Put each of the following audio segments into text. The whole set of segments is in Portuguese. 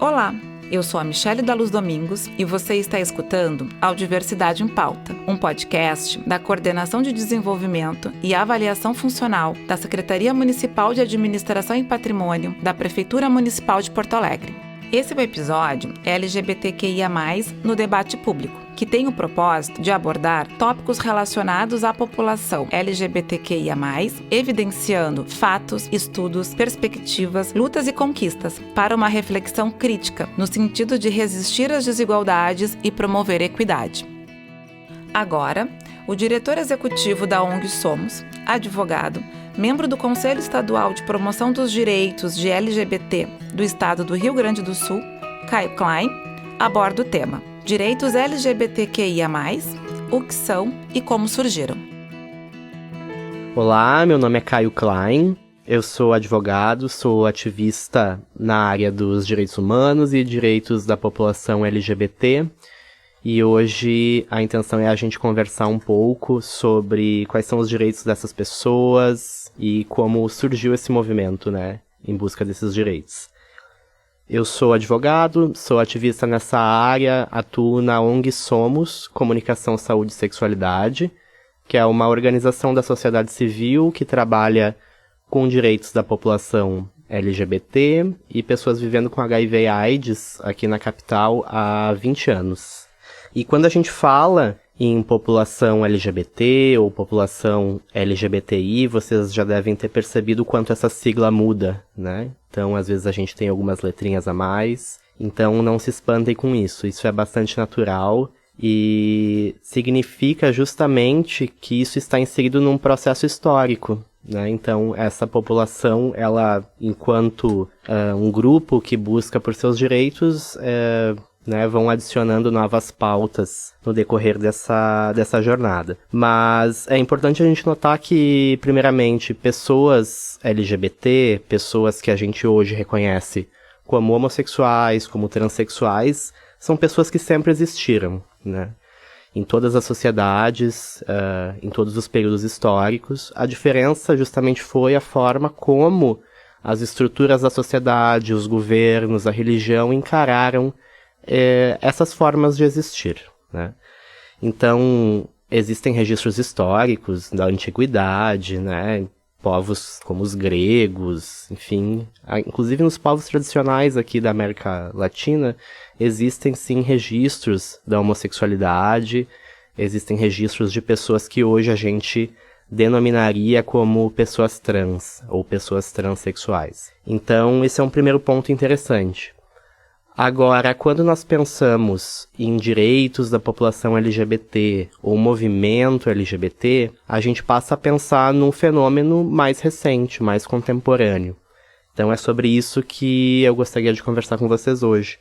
Olá, eu sou a Michele da Luz Domingos e você está escutando Audiversidade em Pauta, um podcast da Coordenação de Desenvolvimento e Avaliação Funcional da Secretaria Municipal de Administração e Patrimônio da Prefeitura Municipal de Porto Alegre. Esse é o episódio LGBTQIA+, no debate público, que tem o propósito de abordar tópicos relacionados à população LGBTQIA+, evidenciando fatos, estudos, perspectivas, lutas e conquistas para uma reflexão crítica, no sentido de resistir às desigualdades e promover equidade. Agora, o diretor executivo da ONG Somos, advogado, membro do Conselho Estadual de Promoção dos Direitos de LGBT do Estado do Rio Grande do Sul, Caio Klein, aborda o tema Direitos LGBTQIA+, o que são e como surgiram. Olá, meu nome é Caio Klein, eu sou advogado, sou ativista na área dos direitos humanos e direitos da população LGBT, e hoje a intenção é a gente conversar um pouco sobre quais são os direitos dessas pessoas e como surgiu esse movimento, em busca desses direitos. Eu sou advogado, sou ativista nessa área, atuo na ONG Somos, Comunicação, Saúde e Sexualidade, que é uma organização da sociedade civil que trabalha com direitos da população LGBT e pessoas vivendo com HIV e AIDS aqui na capital há 20 anos. E quando a gente fala em população LGBT ou população LGBTI, vocês já devem ter percebido o quanto essa sigla muda, Então, às vezes a gente tem algumas letrinhas a mais, então não se espantem com isso. Isso é bastante natural e significa justamente que isso está inserido num processo histórico, Então, essa população, ela, enquanto um grupo que busca por seus direitos, vão adicionando novas pautas no decorrer dessa jornada. Mas é importante a gente notar que, primeiramente, pessoas LGBT, pessoas que a gente hoje reconhece como homossexuais, como transexuais, são pessoas que sempre existiram, Em todas as sociedades, em todos os períodos históricos. A diferença justamente foi a forma como as estruturas da sociedade, os governos, a religião encararam essas formas de existir, Então, existem registros históricos da antiguidade, povos como os gregos, enfim, inclusive nos povos tradicionais aqui da América Latina, existem sim registros da homossexualidade, existem registros de pessoas que hoje a gente denominaria como pessoas trans ou pessoas transexuais. Então, esse é um primeiro ponto interessante. Agora, quando nós pensamos em direitos da população LGBT ou movimento LGBT, a gente passa a pensar num fenômeno mais recente, mais contemporâneo. Então é sobre isso que eu gostaria de conversar com vocês hoje.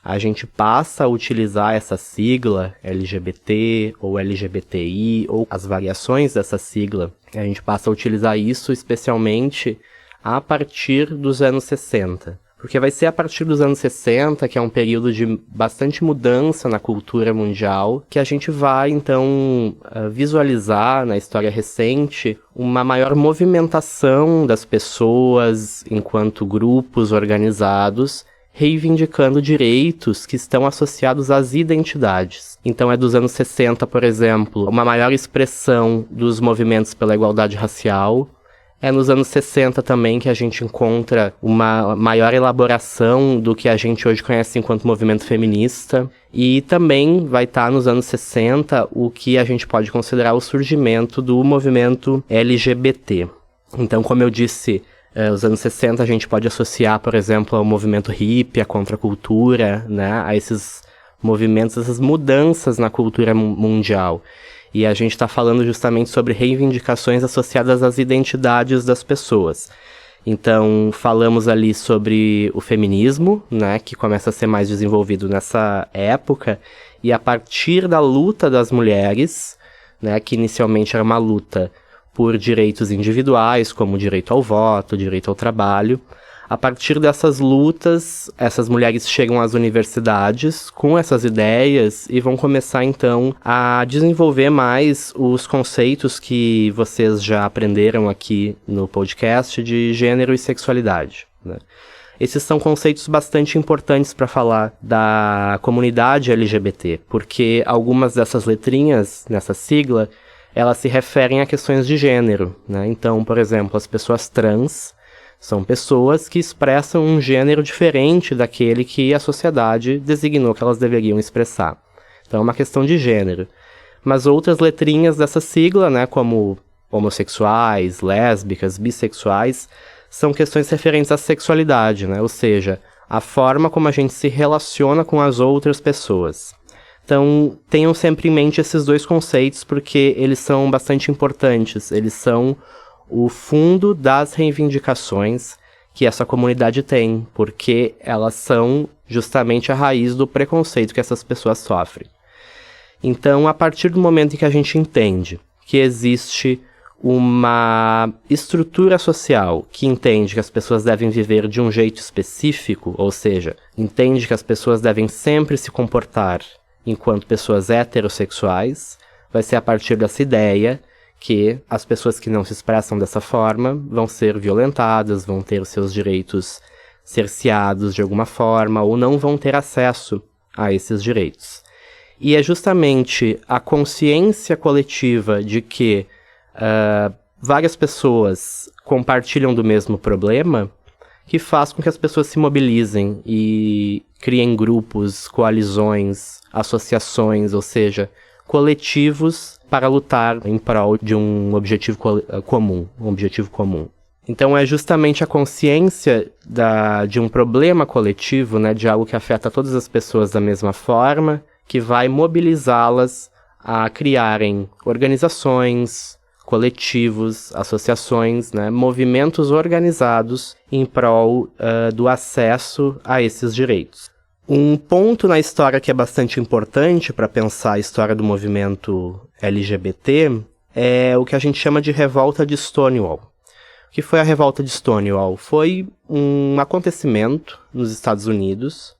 A gente passa a utilizar essa sigla LGBT ou LGBTI ou as variações dessa sigla. A gente passa a utilizar isso especialmente a partir dos anos 60. Porque vai ser a partir dos anos 60, que é um período de bastante mudança na cultura mundial, que a gente vai, então, visualizar na história recente uma maior movimentação das pessoas enquanto grupos organizados, reivindicando direitos que estão associados às identidades. Então é dos anos 60, por exemplo, uma maior expressão dos movimentos pela igualdade racial. É nos anos 60 também que a gente encontra uma maior elaboração do que a gente hoje conhece enquanto movimento feminista. E também vai estar nos anos 60 o que a gente pode considerar o surgimento do movimento LGBT. Então, como eu disse, os anos 60 a gente pode associar, por exemplo, ao movimento hippie, à contracultura, a esses movimentos, essas mudanças na cultura mundial. E a gente está falando justamente sobre reivindicações associadas às identidades das pessoas. Então, falamos ali sobre o feminismo, que começa a ser mais desenvolvido nessa época, e a partir da luta das mulheres, que inicialmente era uma luta por direitos individuais, como o direito ao voto, o direito ao trabalho. A partir dessas lutas, essas mulheres chegam às universidades com essas ideias e vão começar, então, a desenvolver mais os conceitos que vocês já aprenderam aqui no podcast de gênero e sexualidade. né? Esses são conceitos bastante importantes para falar da comunidade LGBT, porque algumas dessas letrinhas nessa sigla, elas se referem a questões de gênero, né? Então, por exemplo, as pessoas trans são pessoas que expressam um gênero diferente daquele que a sociedade designou que elas deveriam expressar. Então é uma questão de gênero. Mas outras letrinhas dessa sigla, né, como homossexuais, lésbicas, bissexuais, são questões referentes à sexualidade, né? Ou seja, a forma como a gente se relaciona com as outras pessoas. Então, tenham sempre em mente esses dois conceitos, porque eles são bastante importantes. Eles são o fundo das reivindicações que essa comunidade tem, porque elas são justamente a raiz do preconceito que essas pessoas sofrem. Então, a partir do momento em que a gente entende que existe uma estrutura social que entende que as pessoas devem viver de um jeito específico, ou seja, entende que as pessoas devem sempre se comportar enquanto pessoas heterossexuais, vai ser a partir dessa ideia que as pessoas que não se expressam dessa forma vão ser violentadas, vão ter seus direitos cerceados de alguma forma, ou não vão ter acesso a esses direitos. E é justamente a consciência coletiva de que várias pessoas compartilham do mesmo problema que faz com que as pessoas se mobilizem e criem grupos, coalizões, associações, ou seja, coletivos para lutar em prol de um objetivo comum. Então é justamente a consciência de um problema coletivo, né, de algo que afeta todas as pessoas da mesma forma, que vai mobilizá-las a criarem organizações, coletivos, associações, né, movimentos organizados em prol do acesso a esses direitos. Um ponto na história que é bastante importante para pensar a história do movimento LGBT é o que a gente chama de revolta de Stonewall. O que foi a revolta de Stonewall? Foi um acontecimento nos Estados Unidos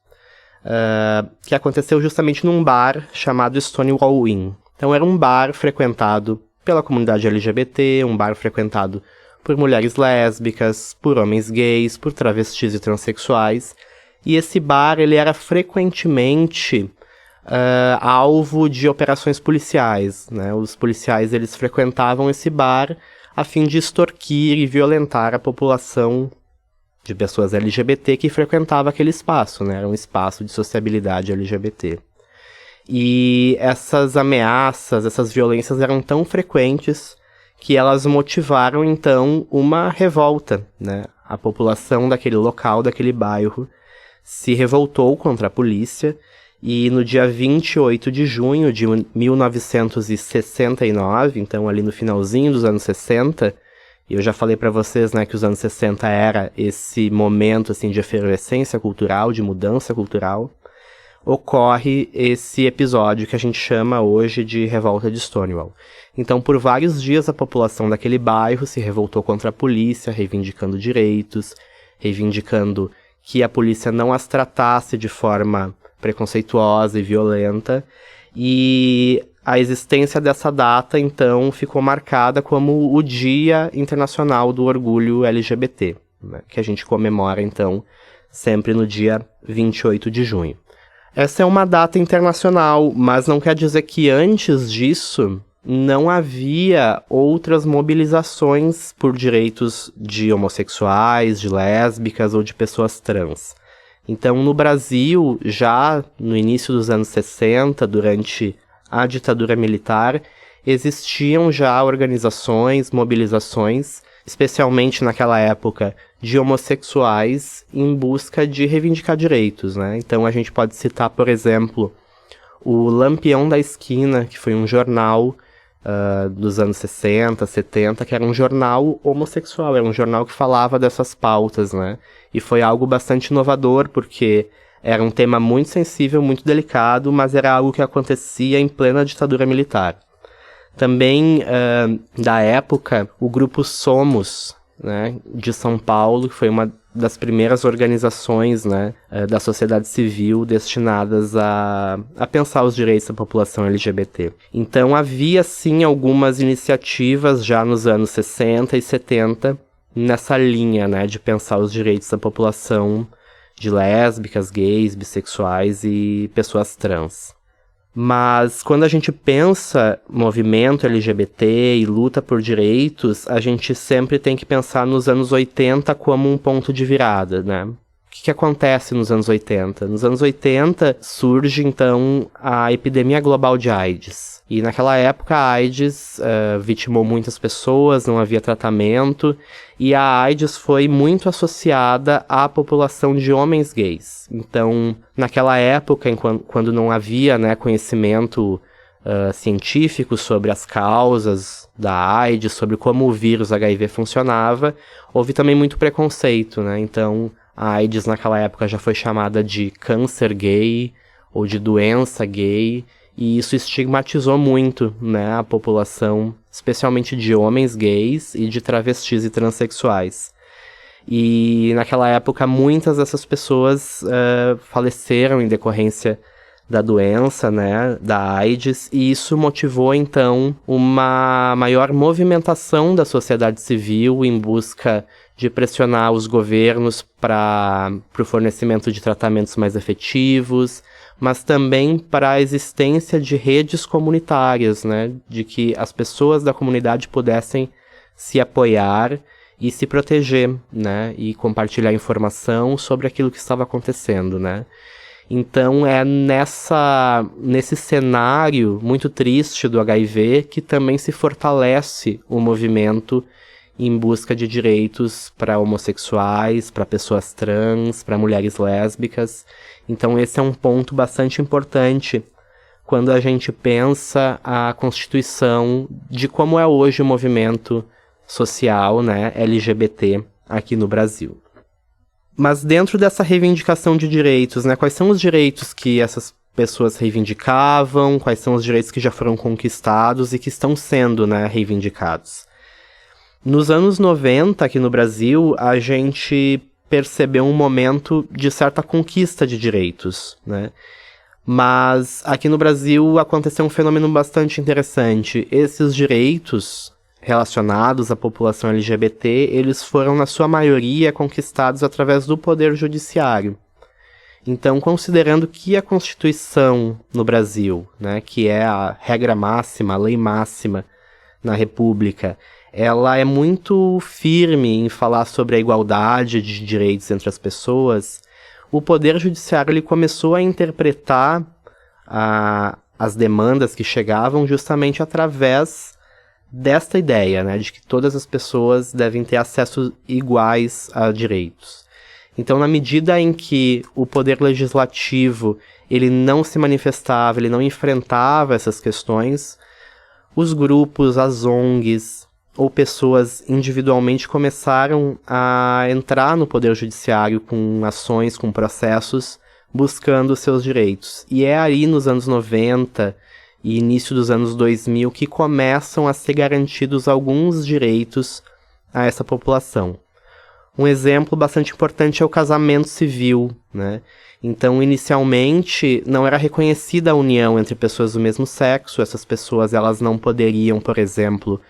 que aconteceu justamente num bar chamado Stonewall Inn. Então era um bar frequentado pela comunidade LGBT, um bar frequentado por mulheres lésbicas, por homens gays, por travestis e transexuais. E esse bar ele era frequentemente alvo de operações policiais, né? Os policiais eles frequentavam esse bar a fim de extorquir e violentar a população de pessoas LGBT que frequentava aquele espaço, né? Era um espaço de sociabilidade LGBT. E essas ameaças, essas violências eram tão frequentes que elas motivaram, então, uma revolta, né? A população daquele local, daquele bairro, se revoltou contra a polícia e no dia 28 de junho de 1969, então ali no finalzinho dos anos 60, e eu já falei para vocês, né, que os anos 60 era esse momento assim, de efervescência cultural, de mudança cultural, ocorre esse episódio que a gente chama hoje de Revolta de Stonewall. Então, por vários dias, a população daquele bairro se revoltou contra a polícia, reivindicando direitos, reivindicando que a polícia não as tratasse de forma preconceituosa e violenta, e a existência dessa data, então, ficou marcada como o Dia Internacional do Orgulho LGBT, né, que a gente comemora, então, sempre no dia 28 de junho. Essa é uma data internacional, mas não quer dizer que antes disso não havia outras mobilizações por direitos de homossexuais, de lésbicas ou de pessoas trans. Então, no Brasil, já no início dos anos 60, durante a ditadura militar, existiam já organizações, mobilizações, especialmente naquela época, de homossexuais em busca de reivindicar direitos, né? Então a gente pode citar, por exemplo, o Lampião da Esquina, que foi um jornal dos anos 60, 70, que era um jornal homossexual, era um jornal que falava dessas pautas, né? E foi algo bastante inovador, porque era um tema muito sensível, muito delicado, mas era algo que acontecia em plena ditadura militar. Também, da época, o grupo Somos, né, de São Paulo, que foi uma das primeiras organizações, né, da sociedade civil destinadas a pensar os direitos da população LGBT. Então havia sim algumas iniciativas já nos anos 60 e 70 nessa linha, né, de pensar os direitos da população de lésbicas, gays, bissexuais e pessoas trans. Mas quando a gente pensa movimento LGBT e luta por direitos, a gente sempre tem que pensar nos anos 80 como um ponto de virada, né? O que acontece nos anos 80? Nos anos 80 surge, então, a epidemia global de AIDS. E naquela época a AIDS vitimou muitas pessoas, não havia tratamento, e a AIDS foi muito associada à população de homens gays. Então, naquela época, quando não havia, né, conhecimento científico sobre as causas da AIDS, sobre como o vírus HIV funcionava, houve também muito preconceito, né? Então, a AIDS naquela época já foi chamada de câncer gay ou de doença gay, e isso estigmatizou muito, né, a população, especialmente de homens gays e de travestis e transexuais. E naquela época muitas dessas pessoas faleceram em decorrência da doença, né, da AIDS, e isso motivou então uma maior movimentação da sociedade civil em busca de pressionar os governos para o fornecimento de tratamentos mais efetivos, mas também para a existência de redes comunitárias, né, de que as pessoas da comunidade pudessem se apoiar e se proteger, né, e compartilhar informação sobre aquilo que estava acontecendo, né. Então é nesse cenário muito triste do HIV que também se fortalece o movimento em busca de direitos para homossexuais, para pessoas trans, para mulheres lésbicas. Então esse é um ponto bastante importante quando a gente pensa a constituição de como é hoje o movimento social, né, LGBT aqui no Brasil. Mas dentro dessa reivindicação de direitos, né, quais são os direitos que essas pessoas reivindicavam, quais são os direitos que já foram conquistados e que estão sendo, né, reivindicados? Nos anos 90, aqui no Brasil, a gente percebeu um momento de certa conquista de direitos, né? Mas aqui no Brasil aconteceu um fenômeno bastante interessante. Esses direitos relacionados à população LGBT, eles foram, na sua maioria, conquistados através do Poder Judiciário. Então, considerando que a Constituição no Brasil, né, que é a regra máxima, a lei máxima na República, ela é muito firme em falar sobre a igualdade de direitos entre as pessoas, o Poder Judiciário ele começou a interpretar as demandas que chegavam justamente através desta ideia, né, de que todas as pessoas devem ter acesso iguais a direitos. Então, na medida em que o poder legislativo ele não se manifestava, ele não enfrentava essas questões, os grupos, as ONGs ou pessoas individualmente começaram a entrar no poder judiciário com ações, com processos, buscando seus direitos. E é aí nos anos 90 e início dos anos 2000 que começam a ser garantidos alguns direitos a essa população. Um exemplo bastante importante é o casamento civil, né? Então, inicialmente, não era reconhecida a união entre pessoas do mesmo sexo. Essas pessoas elas não poderiam, por exemplo,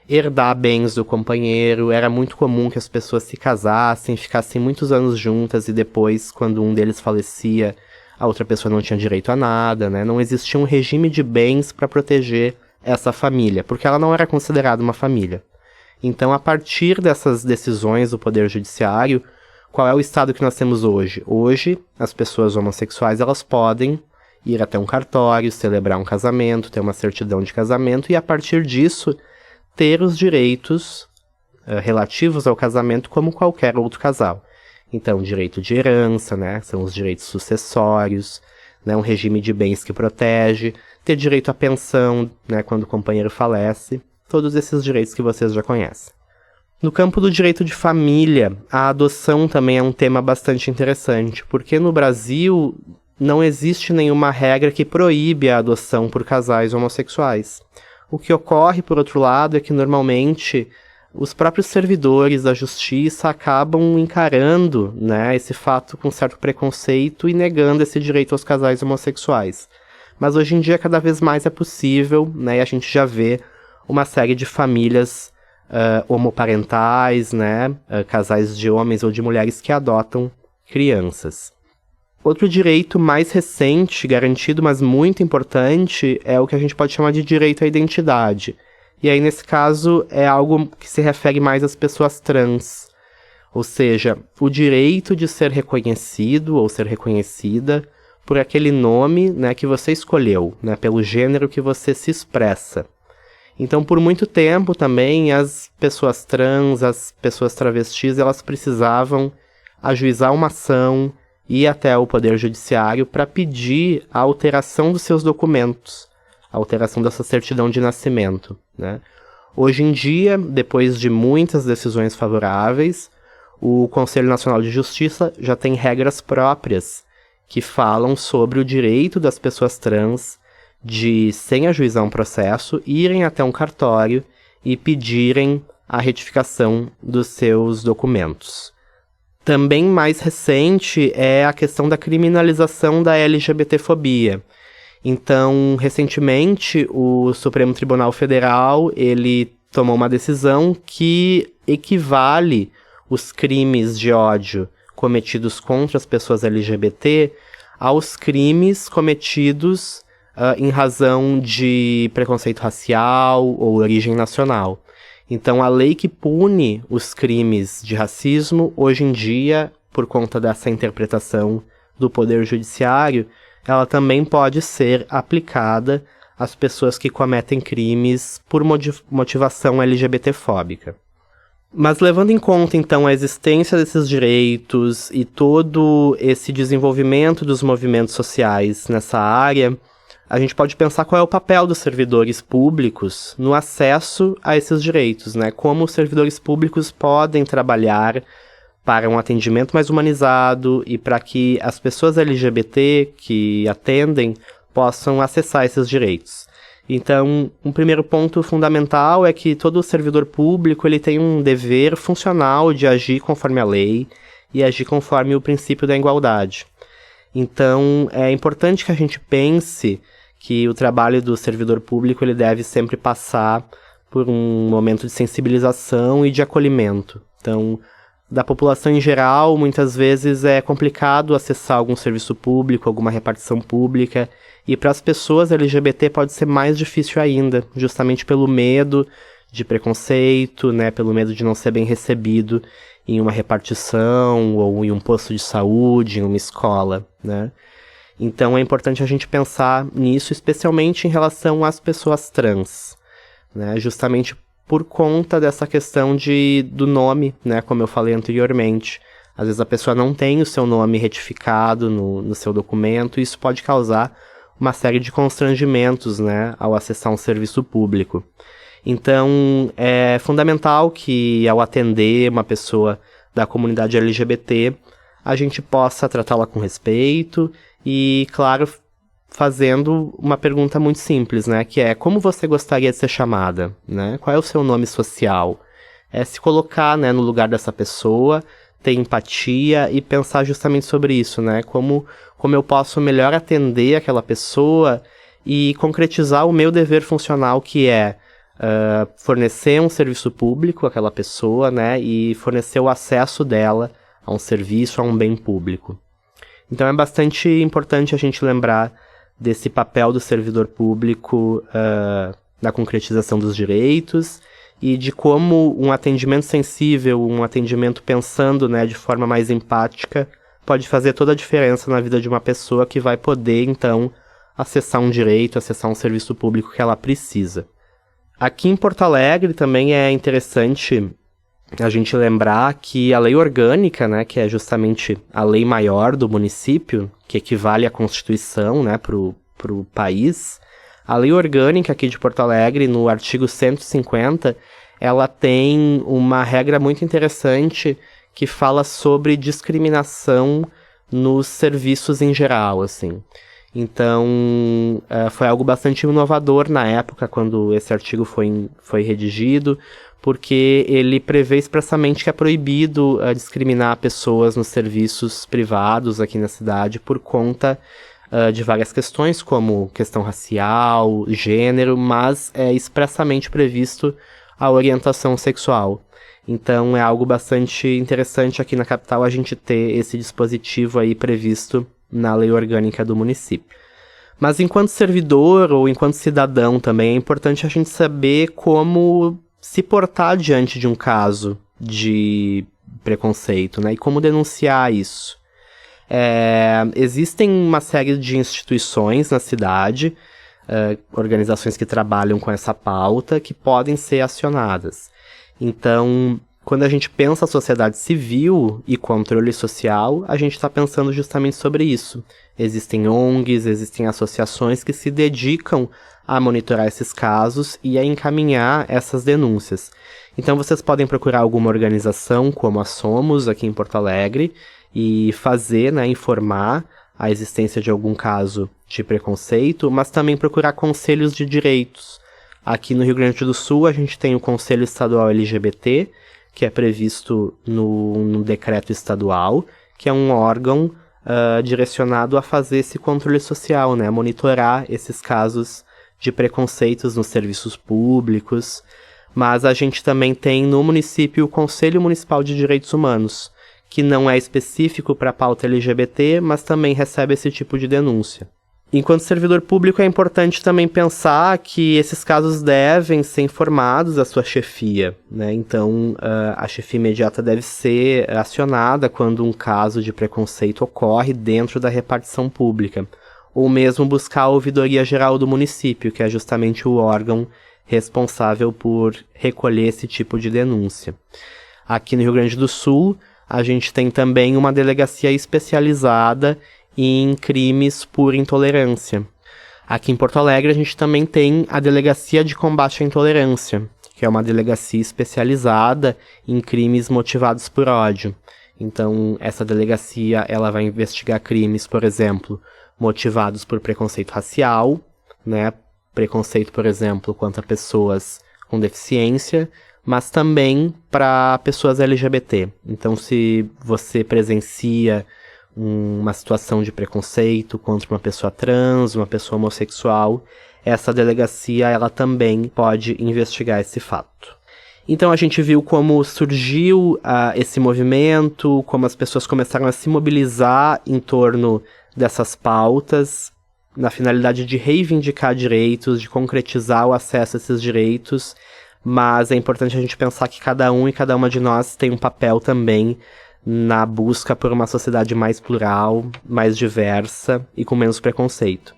herdar bens do companheiro. Era muito comum que as pessoas se casassem, ficassem muitos anos juntas e depois, quando um deles falecia, a outra pessoa não tinha direito a nada, né? Não existia um regime de bens para proteger essa família, porque ela não era considerada uma família. Então, a partir dessas decisões do Poder Judiciário, qual é o estado que nós temos hoje? Hoje, as pessoas homossexuais elas podem ir até um cartório, celebrar um casamento, ter uma certidão de casamento e, a partir disso, ter os direitos relativos ao casamento como qualquer outro casal. Então, direito de herança, né? São os direitos sucessórios, né? Um regime de bens que protege, ter direito à pensão, né? Quando o companheiro falece. Todos esses direitos que vocês já conhecem. No campo do direito de família, a adoção também é um tema bastante interessante, porque no Brasil não existe nenhuma regra que proíbe a adoção por casais homossexuais. O que ocorre, por outro lado, é que normalmente os próprios servidores da justiça acabam encarando, né, esse fato com certo preconceito e negando esse direito aos casais homossexuais. Mas hoje em dia cada vez mais é possível, né, e a gente já vê uma série de famílias homoparentais, né, casais de homens ou de mulheres que adotam crianças. Outro direito mais recente, garantido, mas muito importante, é o que a gente pode chamar de direito à identidade. E aí, nesse caso, é algo que se refere mais às pessoas trans. Ou seja, o direito de ser reconhecido ou ser reconhecida por aquele nome, né, que você escolheu, né, pelo gênero que você se expressa. Então, por muito tempo também, as pessoas trans, as pessoas travestis, elas precisavam ajuizar uma ação, ir até o Poder Judiciário para pedir a alteração dos seus documentos, a alteração da sua certidão de nascimento, né? Hoje em dia, depois de muitas decisões favoráveis, o Conselho Nacional de Justiça já tem regras próprias que falam sobre o direito das pessoas trans de, sem ajuizar um processo, irem até um cartório e pedirem a retificação dos seus documentos. Também mais recente é a questão da criminalização da LGBTfobia. Então, recentemente, o Supremo Tribunal Federal, ele tomou uma decisão que equivale os crimes de ódio cometidos contra as pessoas LGBT aos crimes cometidos em razão de preconceito racial ou origem nacional. Então, a lei que pune os crimes de racismo, hoje em dia, por conta dessa interpretação do Poder Judiciário, ela também pode ser aplicada às pessoas que cometem crimes por motivação LGBTfóbica. Mas levando em conta, então, a existência desses direitos e todo esse desenvolvimento dos movimentos sociais nessa área, a gente pode pensar qual é o papel dos servidores públicos no acesso a esses direitos, né? Como os servidores públicos podem trabalhar para um atendimento mais humanizado e para que as pessoas LGBT que atendem possam acessar esses direitos. Então, um primeiro ponto fundamental é que todo servidor público ele tem um dever funcional de agir conforme a lei e agir conforme o princípio da igualdade. Então, é importante que a gente pense que o trabalho do servidor público ele deve sempre passar por um momento de sensibilização e de acolhimento. Então, da população em geral, muitas vezes é complicado acessar algum serviço público, alguma repartição pública, e para as pessoas LGBT pode ser mais difícil ainda, justamente pelo medo de preconceito, né, pelo medo de não ser bem recebido em uma repartição, ou em um posto de saúde, em uma escola, né? Então é importante a gente pensar nisso, especialmente em relação às pessoas trans, né? Justamente por conta dessa questão do nome, né? Como eu falei anteriormente. Às vezes a pessoa não tem o seu nome retificado no seu documento, e isso pode causar uma série de constrangimentos, né? Ao acessar um serviço público. Então é fundamental que, ao atender uma pessoa da comunidade LGBT, a gente possa tratá-la com respeito e, claro, fazendo uma pergunta muito simples, né? Que é, como você gostaria de ser chamada, né? Qual é o seu nome social? É se colocar, né, no lugar dessa pessoa, ter empatia e pensar justamente sobre isso, né? Como eu posso melhor atender aquela pessoa e concretizar o meu dever funcional, que é fornecer um serviço público àquela pessoa, né? E fornecer o acesso dela a um serviço, a um bem público. Então é bastante importante a gente lembrar desse papel do servidor público na concretização dos direitos e de como um atendimento sensível, um atendimento pensando, né, de forma mais empática, pode fazer toda a diferença na vida de uma pessoa que vai poder, então, acessar um direito, acessar um serviço público que ela precisa. Aqui em Porto Alegre também é interessante a gente lembrar que a lei orgânica, né, que é justamente a lei maior do município, que equivale à Constituição, né, pro país, a lei orgânica aqui de Porto Alegre, no artigo 150, ela tem uma regra muito interessante que fala sobre discriminação nos serviços em geral, assim. Então, foi algo bastante inovador na época, quando esse artigo foi redigido, porque ele prevê expressamente que é proibido discriminar pessoas nos serviços privados aqui na cidade por conta de várias questões, como questão racial, gênero, mas é expressamente previsto a orientação sexual. Então é algo bastante interessante aqui na capital a gente ter esse dispositivo aí previsto na lei orgânica do município. Mas enquanto servidor ou enquanto cidadão também é importante a gente saber como se portar diante de um caso de preconceito, né? E como denunciar isso. Existem uma série de instituições na cidade, organizações que trabalham com essa pauta, que podem ser acionadas. Então, quando a gente pensa a sociedade civil e controle social, a gente está pensando justamente sobre isso. Existem ONGs, existem associações que se dedicam a monitorar esses casos e a encaminhar essas denúncias. Então vocês podem procurar alguma organização como a Somos, aqui em Porto Alegre, e fazer, né, informar a existência de algum caso de preconceito, mas também procurar conselhos de direitos. Aqui no Rio Grande do Sul a gente tem o Conselho Estadual LGBT, que é previsto no decreto estadual, que é um órgão direcionado a fazer esse controle social, né, monitorar esses casos de preconceitos nos serviços públicos. Mas a gente também tem no município o Conselho Municipal de Direitos Humanos, que não é específico para a pauta LGBT, mas também recebe esse tipo de denúncia. Enquanto servidor público, é importante também pensar que esses casos devem ser informados à sua chefia, né? Então, a chefia imediata deve ser acionada quando um caso de preconceito ocorre dentro da repartição pública, ou mesmo buscar a ouvidoria geral do município, que é justamente o órgão responsável por recolher esse tipo de denúncia. Aqui no Rio Grande do Sul, a gente tem também uma delegacia especializada em crimes por intolerância. Aqui em Porto Alegre, a gente também tem a Delegacia de Combate à Intolerância, que é uma delegacia especializada em crimes motivados por ódio. Então, essa delegacia ela vai investigar crimes, por exemplo, motivados por preconceito racial, né? Preconceito, por exemplo, contra pessoas com deficiência, mas também para pessoas LGBT. Então, se você presencia uma situação de preconceito contra uma pessoa trans, uma pessoa homossexual, essa delegacia ela também pode investigar esse fato. Então a gente viu como surgiu esse movimento, como as pessoas começaram a se mobilizar em torno dessas pautas, na finalidade de reivindicar direitos, de concretizar o acesso a esses direitos, mas é importante a gente pensar que cada um e cada uma de nós tem um papel também na busca por uma sociedade mais plural, mais diversa e com menos preconceito.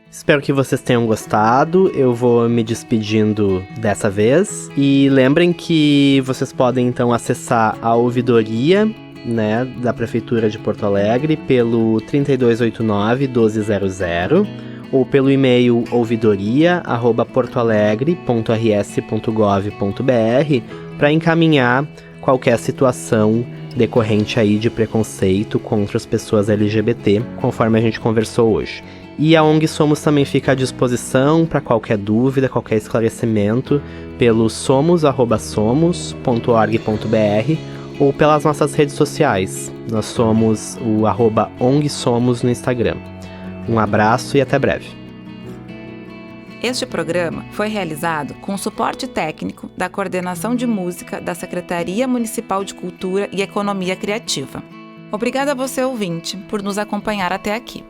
Espero que vocês tenham gostado, eu vou me despedindo dessa vez. E lembrem que vocês podem então acessar a ouvidoria, né, da Prefeitura de Porto Alegre pelo 3289-1200 ou pelo e-mail ouvidoria@portoalegre.rs.gov.br para encaminhar qualquer situação decorrente aí de preconceito contra as pessoas LGBT, conforme a gente conversou hoje. E a ONG Somos também fica à disposição para qualquer dúvida, qualquer esclarecimento, pelo somos@somos.org.br ou pelas nossas redes sociais. Nós somos o @ONG Somos no Instagram. Um abraço e até breve. Este programa foi realizado com suporte técnico da Coordenação de Música da Secretaria Municipal de Cultura e Economia Criativa. Obrigada a você, ouvinte, por nos acompanhar até aqui.